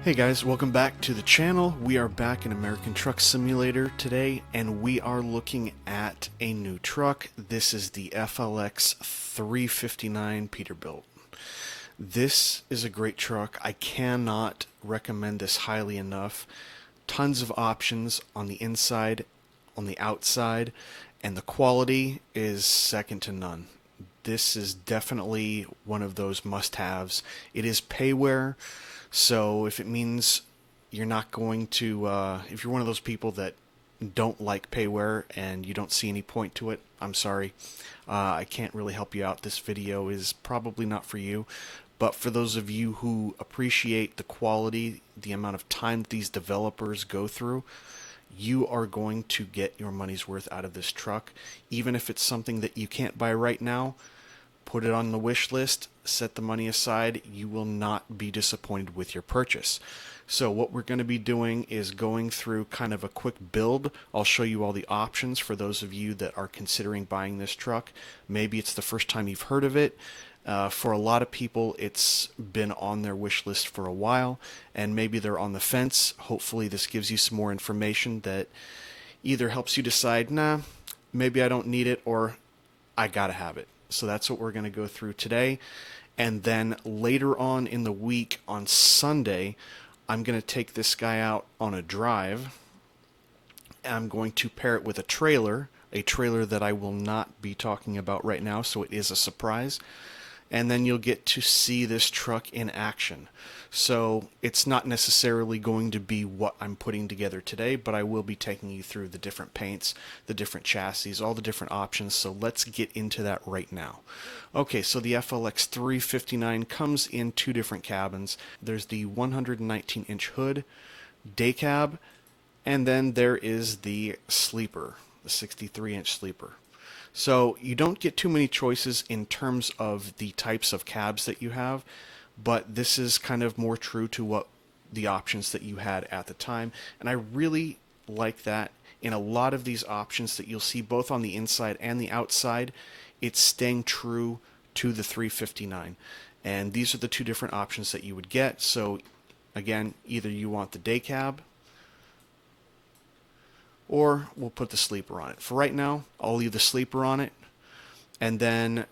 Hey guys, welcome back to the channel. We are back in American Truck Simulator today, and we are looking at a new truck. This is the FLX 359 Peterbilt. This is a great truck. I cannot recommend this highly enough. Tons of options on the inside, on the outside, and the quality is second to none. This is definitely one of those must-haves. It is payware. So if it means you're not going to, if you're one of those people that don't like payware and you don't see any point to it, I'm sorry. I can't really help you out. This video is probably not for you. But for those of you who appreciate the quality, the amount of time that these developers go through, you are going to get your money's worth out of this truck. Even if it's something that you can't buy right now, put it on the wish list, set the money aside. You will not be disappointed with your purchase. So what we're going to be doing is going through kind of a quick build. I'll show you all the options for those of you that are considering buying this truck. Maybe it's the first time you've heard of it. For a lot of people, it's been on their wish list for a while, and maybe they're on the fence. Hopefully this gives you some more information that either helps you decide, nah, maybe I don't need it, or I gotta have it. So that's what we're going to go through today. And then later on in the week, on Sunday, I'm going to take this guy out on a drive. I'm going to pair it with a trailer that I will not be talking about right now, so it is a surprise. And then you'll get to see this truck in action. So it's not necessarily going to be what I'm putting together today, but I will be taking you through the different paints, the different chassis, all the different options. So let's get into that right now. Okay, so the FLX 359 comes in two different cabins. There's the 119-inch hood, day cab, and then there is the sleeper, the 63-inch sleeper. So you don't get too many choices in terms of the types of cabs that you have, but this is kind of more true to what the options that you had at the time. And I really like that in a lot of these options that you'll see both on the inside and the outside, it's staying true to the 359. And these are the two different options that you would get. So again, either you want the day cab, or we'll put the sleeper on it. For right now, I'll leave the sleeper on it. And then,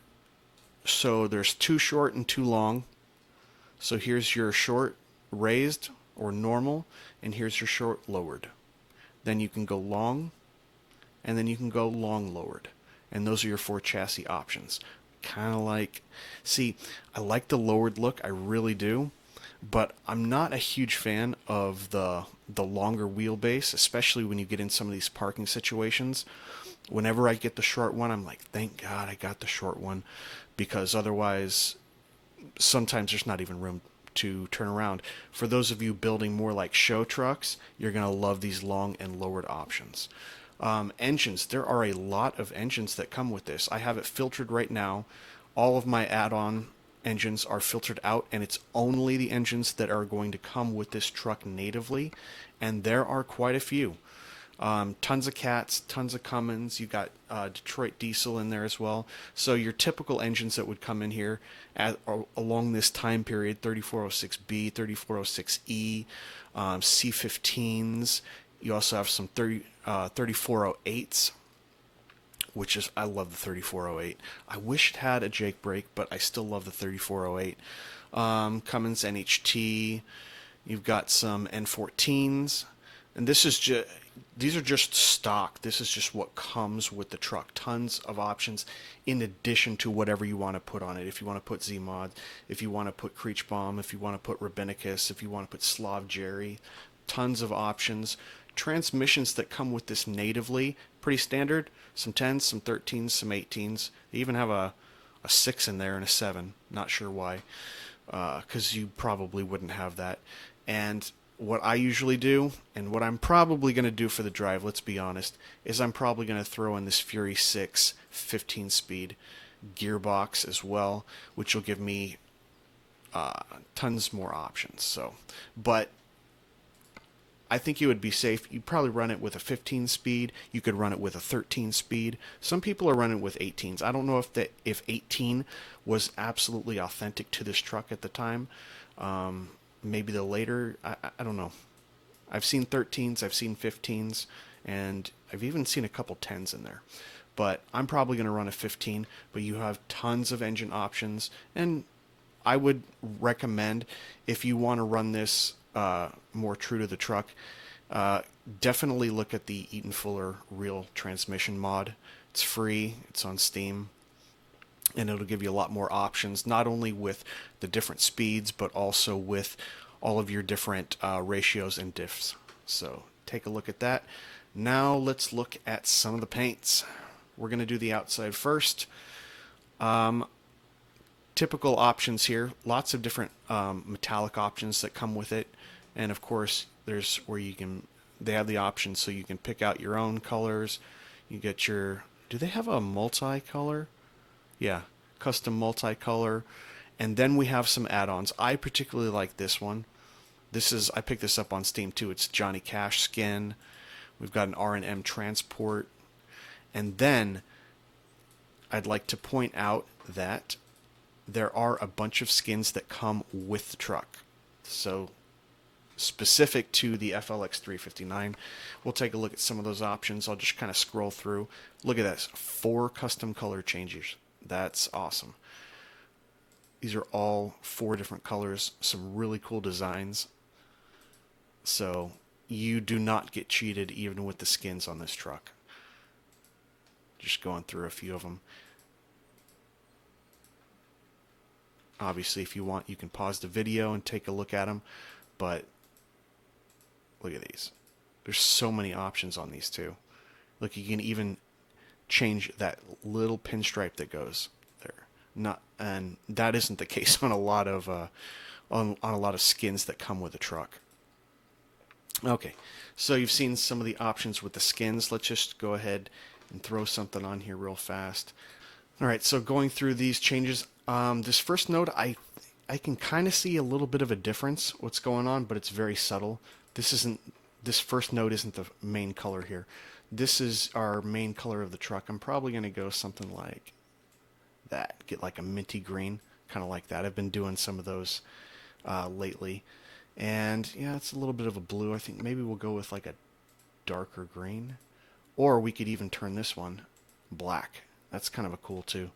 so there's two short and two long. So here's your short raised or normal, and here's your short lowered. Then you can go long, and then you can go long lowered. And those are your four chassis options. Kind of like, see, I like the lowered look, I really do. But I'm not a huge fan of the longer wheelbase, especially when you get in some of these parking situations. Whenever I get the short one, I'm like, thank God I got the short one, because otherwise sometimes there's not even room to turn around. For those of you building more like show trucks, you're going to love these long and lowered options. Engines, there are a lot of engines that come with this. I have it filtered right now. All of my add-on engines are filtered out, and it's only the engines that are going to come with this truck natively, and there are quite a few. Tons of Cats, tons of Cummins. You got Detroit Diesel in there as well. So your typical engines that would come in here along this time period: 3406B, 3406E, C15s. You also have some 3408s. Which is, I love the 3408. I wish it had a Jake brake, but I still love the 3408. Cummins NHT. You've got some N14s, and this is just, these are just stock. This is just what comes with the truck. Tons of options in addition to whatever you want to put on it. If you want to put Z-Mod, if you want to put Creechbaum, if you want to put Rabbinicus, if you want to put Slav Jerry, tons of options. Transmissions that come with this natively, pretty standard. Some 10s, some 13s, some 18s. They even have a 6 in there and a 7. Not sure why, because you probably wouldn't have that. And what I usually do, and what I'm probably going to do for the drive, let's be honest, is I'm probably going to throw in this Fury 6 15-speed gearbox as well, which will give me tons more options. So, but I think you would be safe. You'd probably run it with a 15 speed. You could run it with a 13 speed. Some people are running with 18s. I don't know if 18 was absolutely authentic to this truck at the time. maybe the later, I don't know. I've seen 13s, I've seen 15s, and I've even seen a couple 10s in there. But I'm probably going to run a 15, but you have tons of engine options, and I would recommend, if you want to run this more true to the truck, uh, definitely look at the Eaton Fuller Real Transmission mod. It's free, it's on Steam, and it'll give you a lot more options, not only with the different speeds, but also with all of your different ratios and diffs. So take a look at that. Now let's look at some of the paints. We're going to do the outside first. Typical options here, lots of different metallic options that come with it, and of course there's where you can, they have the options so you can pick out your own colors. You get your, do they have a multicolor? Yeah, custom multicolor. And then we have some add-ons. I particularly like this one. This is, I picked this up on Steam too. It's Johnny Cash skin. We've got an R&M transport. And then I'd like to point out that there are a bunch of skins that come with the truck. So specific to the FLX 359, we'll take a look at some of those options. I'll just kind of scroll through. Look at this, 4 custom color changes. That's awesome. These are all 4 different colors, some really cool designs. So you do not get cheated even with the skins on this truck. Just going through a few of them. Obviously, if you want, you can pause the video and take a look at them, but look at these. There's so many options on these too. Look, you can even change that little pinstripe that goes there. Not, and that isn't the case on a lot of on a lot of skins that come with a truck. Okay, so you've seen some of the options with the skins. Let's just go ahead and throw something on here real fast. All right, so going through these changes, this first note, I can kind of see a little bit of a difference what's going on, but it's very subtle. This first note isn't the main color here. This is our main color of the truck. I'm probably going to go something like that, get like a minty green, kind of like that. I've been doing some of those lately. And yeah, it's a little bit of a blue. I think maybe we'll go with like a darker green, or we could even turn this one black. That's kind of a cool too.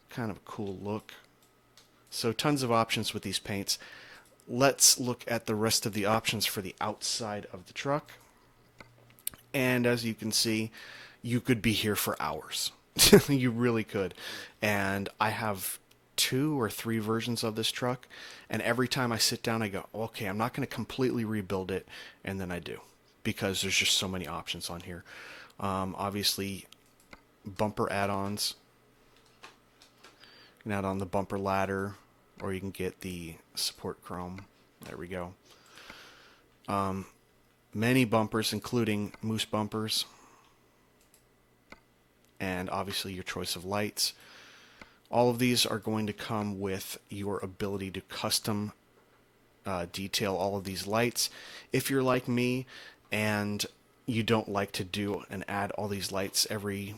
Kind of a cool look. So tons of options with these paints. Let's look at the rest of the options for the outside of the truck. And as you can see, you could be here for hours. You really could. And I have 2 or 3 versions of this truck, and every time I sit down I go, okay, I'm not going to completely rebuild it, and then I do, because there's just so many options on here. Obviously, bumper add-ons. You can add on the bumper ladder, or you can get the support chrome. There we go. Many bumpers, including moose bumpers, and obviously your choice of lights. All of these are going to come with your ability to custom detail all of these lights. If you're like me and you don't like to do and add all these lights every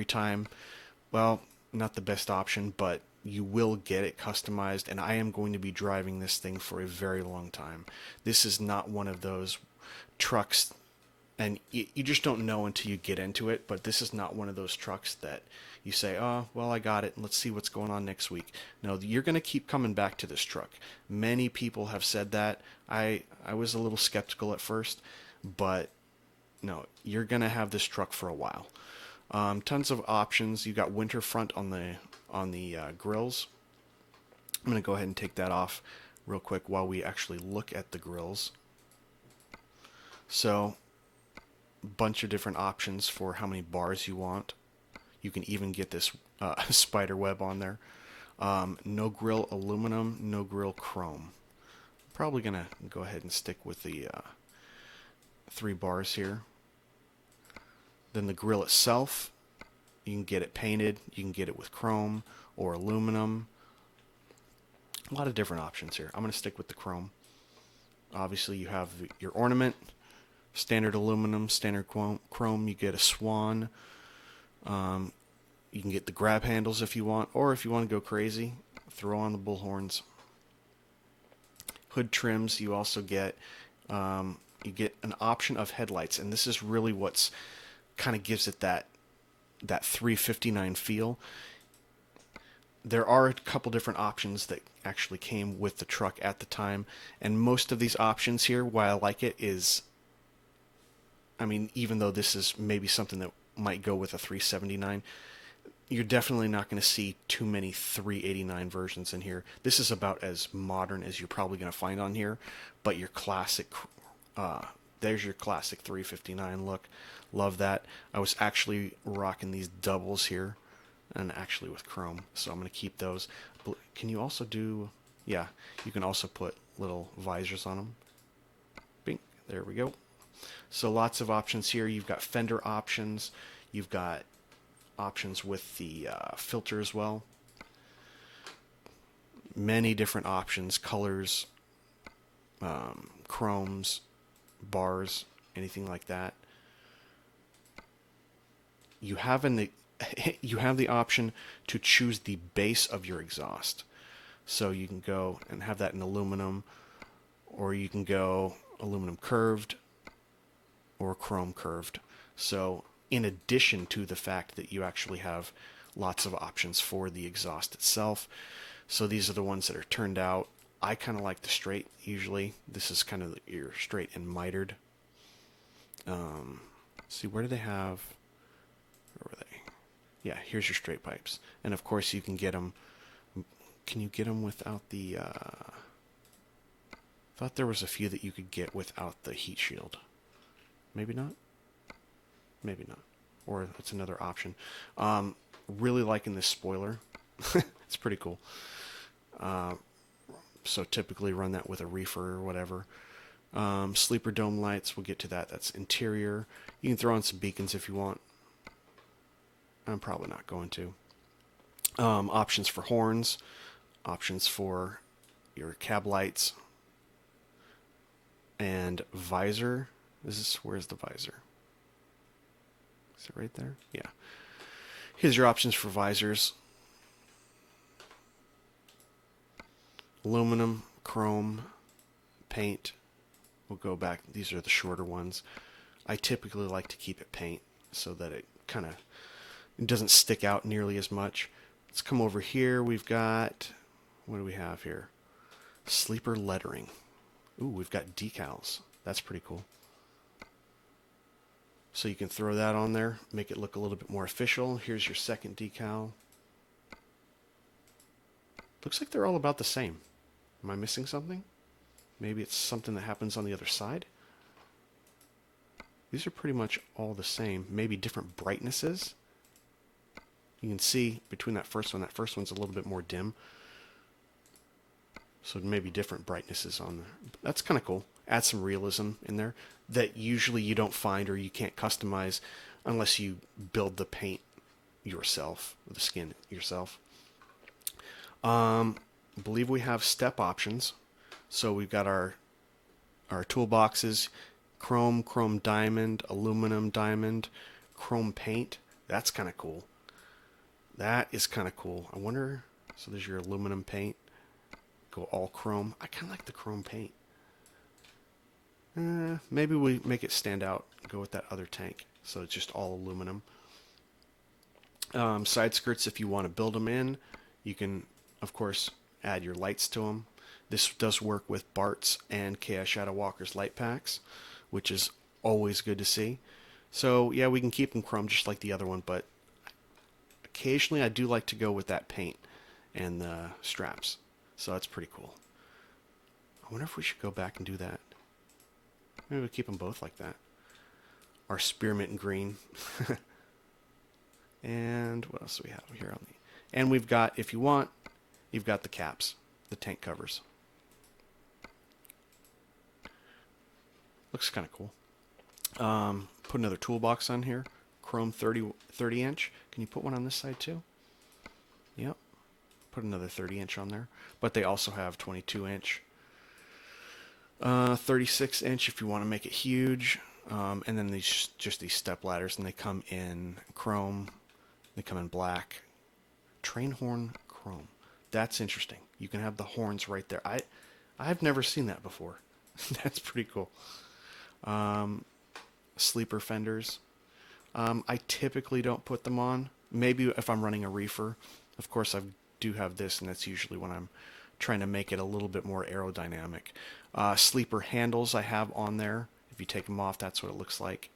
time, well, not the best option, but you will get it customized, and I am going to be driving this thing for a very long time. This is not one of those trucks, and you just don't know until you get into it, but this is not one of those trucks that you say, oh, well, I got it, and let's see what's going on next week. No, you're going to keep coming back to this truck. Many people have said that. I was a little skeptical at first, but no, you're going to have this truck for a while. Tons of options. You got winter front on the grills. I'm going to go ahead and take that off real quick while we actually look at the grills. So, bunch of different options for how many bars you want. You can even get this spider web on there. No grill aluminum, no grill chrome. Probably going to go ahead and stick with the 3 bars here. Then the grill itself, you can get it painted, you can get it with chrome or aluminum. A lot of different options here. I'm going to stick with the chrome. Obviously you have your ornament, standard aluminum, standard chrome. You get a swan. You can get the grab handles if you want, or if you want to go crazy, throw on the bullhorns. hood trims. You also get you get an option of headlights, and this is really what's kind of gives it that 359 feel. There are a couple different options that actually came with the truck at the time, and most of these options here, why I like it is, I mean, even though this is maybe something that might go with a 379, you're definitely not going to see too many 389 versions in here. This is about as modern as you're probably going to find on here, but your classic, there's your classic 359 look. Love that. I was actually rocking these doubles here, and actually with chrome, so I'm going to keep those. Can you also do, yeah, you can also put little visors on them. Bing, there we go. So lots of options here. You've got fender options. You've got options with the filter as well. Many different options, colors, chromes, bars, anything like that. You have you have the option to choose the base of your exhaust. So you can go and have that in aluminum, or you can go aluminum curved or chrome curved. So in addition to the fact that you actually have lots of options for the exhaust itself. So these are the ones that are turned out. I kind of like the straight usually. This is kind of your straight and mitered. See, where do they have, where were they? Yeah, here's your straight pipes. And of course you can get them, can you get them without the, I thought there was a few that you could get without the heat shield. Maybe not? Maybe not. Or that's another option. Really liking this spoiler. It's pretty cool. So typically run that with a reefer or whatever. Sleeper dome lights, we'll get to that. That's interior. You can throw on some beacons if you want. I'm probably not going to. Options for horns. Options for your cab lights. And visor. Where's the visor? Is it right there? Yeah. Here's your options for visors. Aluminum, chrome, paint. We'll go back. These are the shorter ones. I typically like to keep it paint so that it kind of doesn't stick out nearly as much. Let's come over here. We've got, what do we have here? Sleeper lettering. Ooh, we've got decals. That's pretty cool. So you can throw that on there, make it look a little bit more official. Here's your second decal. Looks like they're all about the same. Am I missing something? Maybe it's something that happens on the other side? These are pretty much all the same. Maybe different brightnesses. You can see between that first one's a little bit more dim. So maybe different brightnesses on there. That's kind of cool. Add some realism in there that usually you don't find or you can't customize unless you build the paint yourself, the skin yourself. I believe we have step options. So we've got our toolboxes, chrome, chrome diamond, aluminum diamond, chrome paint. That's kind of cool. That is kind of cool. I wonder, so there's your aluminum paint. Go all chrome. I kind of like the chrome paint. Maybe we make it stand out. Go with that other tank. So it's just all aluminum. Side skirts, if you want to build them in, you can, of course, add your lights to them. This does work with Bart's and Chaos Shadow Walker's light packs, which is always good to see. So yeah, we can keep them chrome just like the other one, but occasionally I do like to go with that paint and the straps. So that's pretty cool. I wonder if we should go back and do that. Maybe we'll keep them both like that. Our spearmint green. And what else do we have here on the... And we've got, if you want, you've got the caps, the tank covers. Looks kind of cool. Put another toolbox on here. Chrome 30 inch. Can you put one on this side too? Yep. Put another 30 inch on there. But they also have 22 inch. 36 inch if you want to make it huge. And then these just these step ladders, and they come in chrome. They come in black. Train horn chrome. That's interesting. You can have the horns right there. I've never seen that before. That's pretty cool. Sleeper fenders. I typically don't put them on. Maybe if I'm running a reefer. Of course, I do have this, and that's usually when I'm trying to make it a little bit more aerodynamic. Sleeper handles I have on there. If you take them off, that's what it looks like.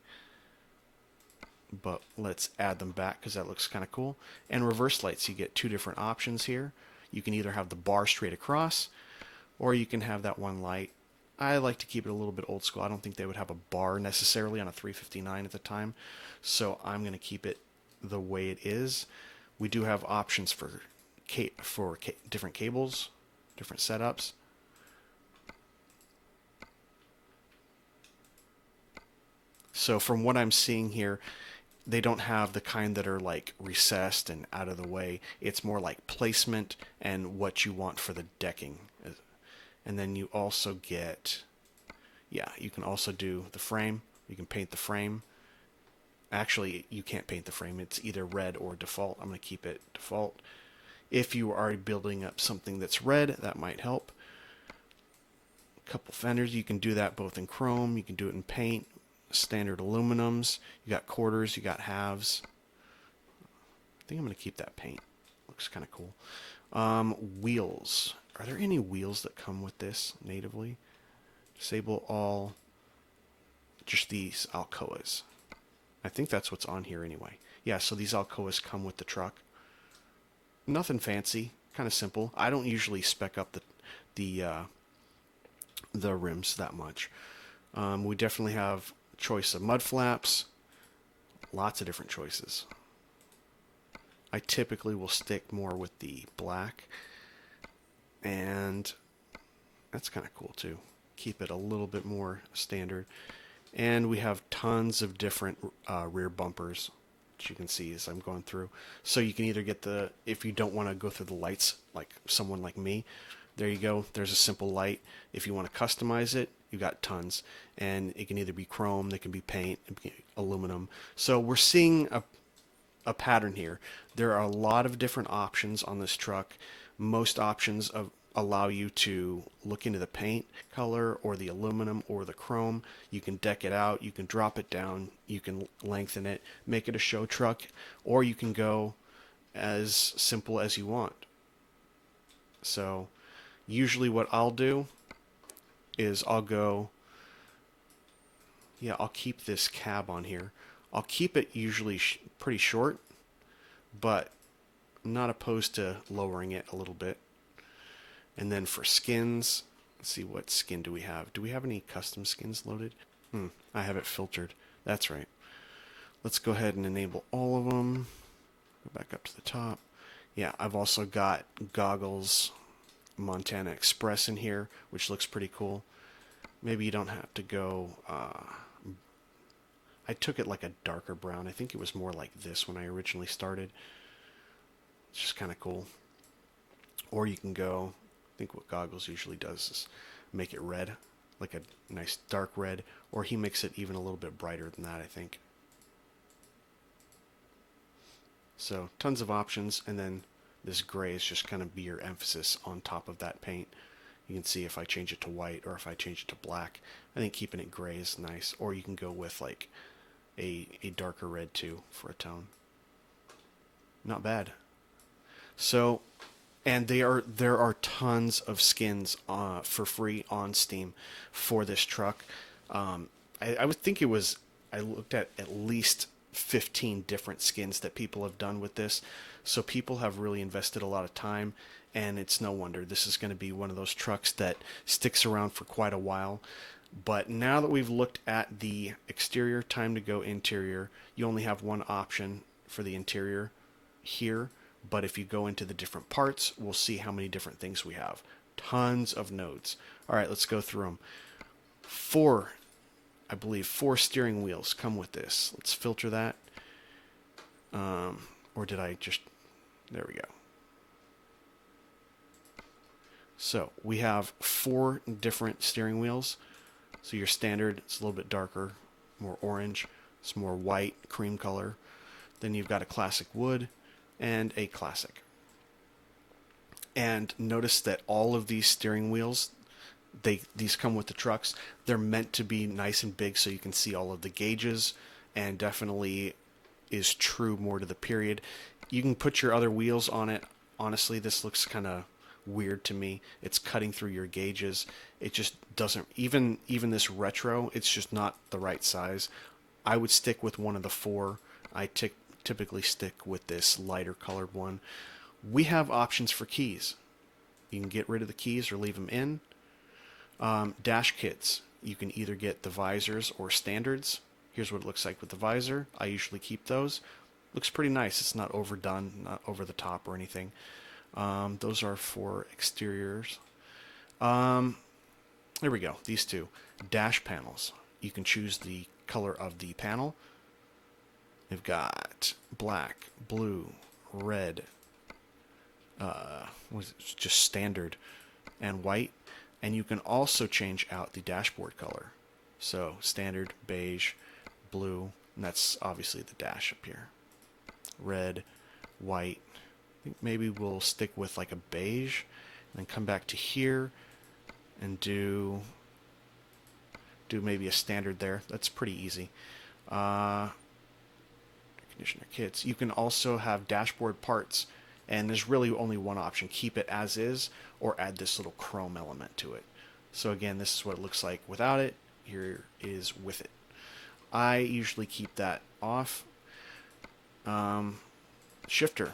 But let's add them back because that looks kind of cool. And reverse lights, you get two different options here. You can either have the bar straight across, or you can have that one light. I like to keep it a little bit old school. I don't think they would have a bar necessarily on a 359 at the time, so I'm going to keep it the way it is. We do have options for different cables, different setups. So from what I'm seeing here, they don't have the kind that are like recessed and out of the way. It's more like placement and what you want for the decking. And then you also get, yeah, you can also do the frame. You can paint the frame. Actually, you can't paint the frame. It's either red or default. I'm going to keep it default. If you are building up something that's red, that might help. A couple fenders, you can do that both in chrome. You can do it in paint. Standard aluminums. You got quarters. You got halves. I think I'm going to keep that paint. Looks kind of cool. Wheels. Are there any wheels that come with this natively? Disable all. Just these Alcoas. I think that's what's on here anyway. Yeah, so these Alcoas come with the truck. Nothing fancy. Kind of simple. I don't usually spec up the rims that much. We definitely have choice of mud flaps. Lots of different choices. I typically will stick more with the black, and that's kind of cool too. Keep it a little bit more standard. And we have tons of different rear bumpers, which you can see as I'm going through. So you can either get if you don't want to go through the lights like someone like me, there you go. There's a simple light. If you want to customize it, you got tons. And it can either be chrome, it can be paint, it can be aluminum. So we're seeing a pattern here. There are a lot of different options on this truck. Most options allow you to look into the paint color or the aluminum or the chrome. You can deck it out, you can drop it down, you can lengthen it, make it a show truck, or you can go as simple as you want. So usually what I'll do is I'll keep this cab on here. I'll keep it usually pretty short, but I'm not opposed to lowering it a little bit. And then for skins, let's see, what skin do we have? Do we have any custom skins loaded? I have it filtered. That's right. Let's go ahead and enable all of them. Go back up to the top. Yeah, I've also got goggles Montana Express in here, which looks pretty cool. Maybe you don't have to go... I took it like a darker brown. I think it was more like this when I originally started. It's just kind of cool. Or you can go... I think what goggles usually does is make it red, like a nice dark red, or he makes it even a little bit brighter than that, I think. So tons of options, and then this gray is just kind of be your emphasis on top of that paint. You can see if I change it to white or if I change it to black. I think keeping it gray is nice, or you can go with like a darker red too for a tone. Not bad. So, and there are tons of skins for free on Steam for this truck. I would think I looked at least 15 different skins that people have done with this. So people have really invested a lot of time, and it's no wonder. This is going to be one of those trucks that sticks around for quite a while. But now that we've looked at the exterior, time to go interior. You only have one option for the interior here. But if you go into the different parts, we'll see how many different things we have. Tons of nodes. All right, let's go through them. I believe four steering wheels come with this. Let's filter that. Or did I just... There we go. So we have 4 different steering wheels. So your standard, it's a little bit darker, more orange. It's more white, cream color. Then you've got a classic wood and a classic. And notice that all of these steering wheels, These come with the trucks. They're meant to be nice and big so you can see all of the gauges, and definitely is true more to the period. You can put your other wheels on it. Honestly, this looks kind of weird to me. It's cutting through your gauges. It just doesn't, even this retro, it's just not the right size. I would stick with one of the four. Typically stick with this lighter colored one. We have options for keys. You can get rid of the keys or leave them in. Dash kits. You can either get the visors or standards. Here's what it looks like with the visor. I usually keep those. Looks pretty nice. It's not overdone, not over the top or anything. Those are for exteriors. There we go. These two. Dash panels. You can choose the color of the panel. We've got black, blue, red, just standard, and white. And you can also change out the dashboard color. So standard, beige, blue, and that's obviously the dash up here. Red, white. I think maybe we'll stick with like a beige, and then come back to here and do maybe a standard there. That's pretty easy. Conditioner kits. You can also have dashboard parts, and there's really only one option: keep it as is or add this little chrome element to it. So again, this is what it looks like without it. Here is with it. I usually keep that off. Shifter.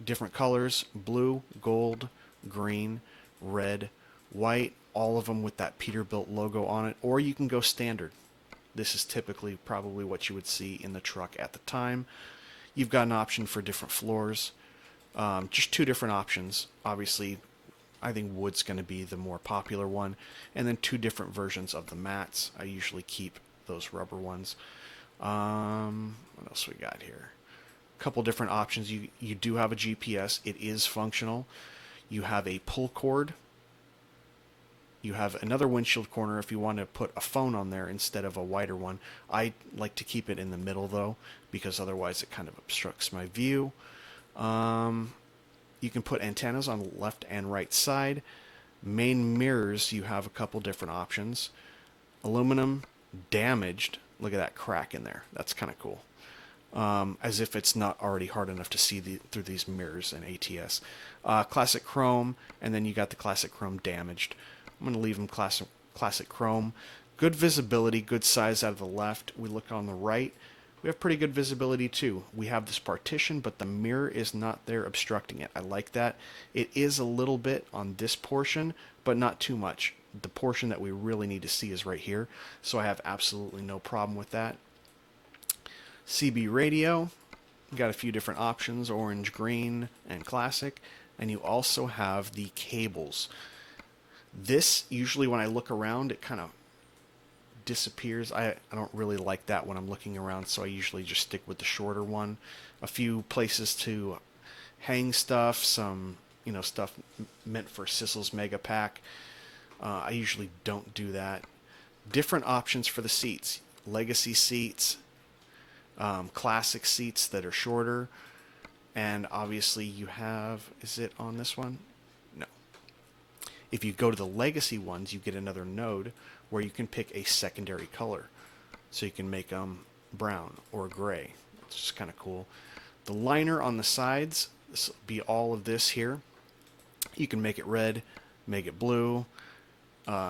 Different colors: blue, gold, green, red, white, all of them with that Peterbilt logo on it, or you can go standard. This is typically probably what you would see in the truck at the time. You've got an option for different floors. Just two different options. Obviously, I think wood's going to be the more popular one. And then two different versions of the mats. I usually keep those rubber ones. What else we got here? A couple different options. You do have a GPS. It is functional. You have a pull cord. You have another windshield corner if you want to put a phone on there instead of a wider one. I like to keep it in the middle though, because otherwise it kind of obstructs my view. You can put antennas on the left and right side. Main mirrors, you have a couple different options. Aluminum, damaged. Look at that crack in there. That's kind of cool. As if it's not already hard enough to see through these mirrors in ATS. Classic chrome, and then you got the classic chrome damaged. I'm going to leave them classic chrome. Good visibility, good size out of the left. We look on the right. We have pretty good visibility too. We have this partition, but the mirror is not there obstructing it. I like that. It is a little bit on this portion, but not too much. The portion that we really need to see is right here, so I have absolutely no problem with that. CB radio. We've got a few different options: orange, green, and classic. And you also have the cables. This, usually when I look around, it kind of disappears. I don't really like that when I'm looking around, so I usually just stick with the shorter one. A few places to hang stuff, some stuff meant for Sissel's Mega Pack. I usually don't do that. Different options for the seats: legacy seats, classic seats that are shorter, and obviously you have, is it on this one? No. If you go to the legacy ones, you get another node where you can pick a secondary color. So you can make them brown or gray. It's just kind of cool. The liner on the sides, this will be all of this here. You can make it red, make it blue,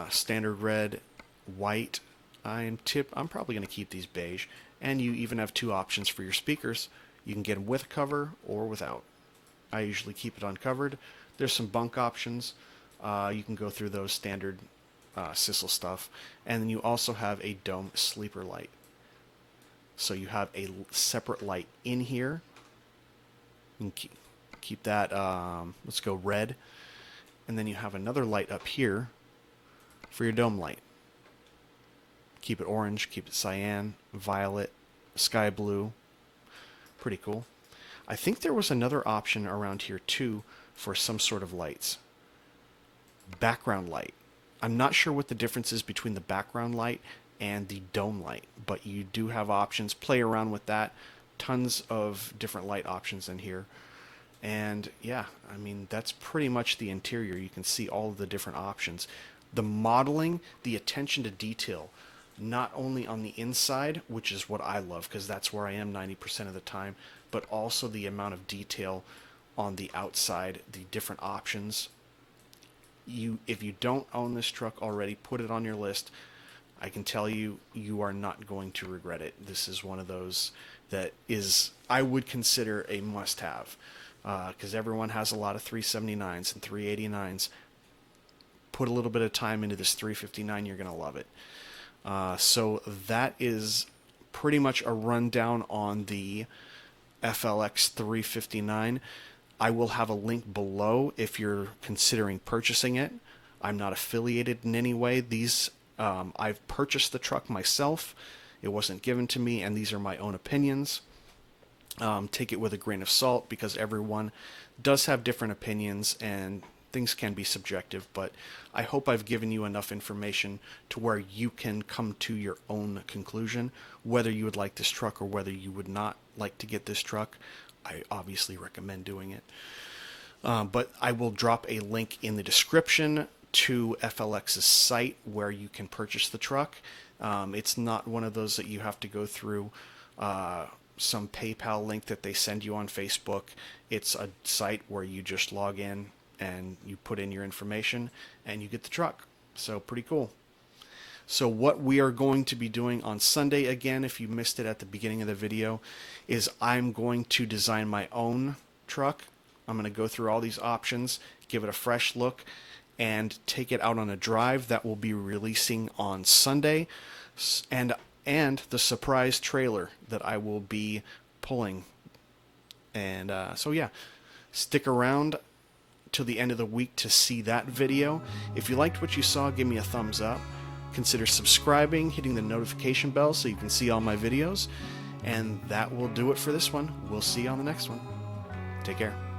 standard red, white. I'm probably going to keep these beige. And you even have two options for your speakers. You can get them with a cover or without. I usually keep it uncovered. There's some bunk options. You can go through those standard Sissel stuff. And then you also have a dome sleeper light. So you have a separate light in here. You can keep that, let's go red. And then you have another light up here for your dome light. Keep it orange, keep it cyan, violet, sky blue. Pretty cool. I think there was another option around here too for some sort of lights. Background light. I'm not sure what the difference is between the background light and the dome light, but you do have options. Play around with that. Tons of different light options in here. And yeah, I mean, that's pretty much the interior. You can see all of the different options. the modeling, the attention to detail, not only on the inside, which is what I love because that's where I am 90% of the time, but also the amount of detail on the outside, the different options. If you don't own this truck already, put it on your list. I can tell you, you are not going to regret it. This is one of those that is, I would consider a must-have, because everyone has a lot of 379s and 389s. Put a little bit of time into this 359, you're going to love it. So that is pretty much a rundown on the FLX 359. I will have a link below if you're considering purchasing it. I'm not affiliated in any way. I've purchased the truck myself. It wasn't given to me, and these are my own opinions. Take it with a grain of salt because everyone does have different opinions and things can be subjective, but I hope I've given you enough information to where you can come to your own conclusion, whether you would like this truck or whether you would not like to get this truck. I obviously recommend doing it. But I will drop a link in the description to FLX's site where you can purchase the truck. It's not one of those that you have to go through some PayPal link that they send you on Facebook. It's a site where you just log in and you put in your information and you get the truck. So pretty cool. So what we are going to be doing on Sunday, again, if you missed it at the beginning of the video, is I'm going to design my own truck. I'm going to go through all these options, give it a fresh look, and take it out on a drive that will be releasing on Sunday, and the surprise trailer that I will be pulling. And so yeah, stick around till the end of the week to see that video. If you liked what you saw, give me a thumbs up. Consider subscribing, hitting the notification bell so you can see all my videos. And that will do it for this one. We'll see you on the next one. Take care.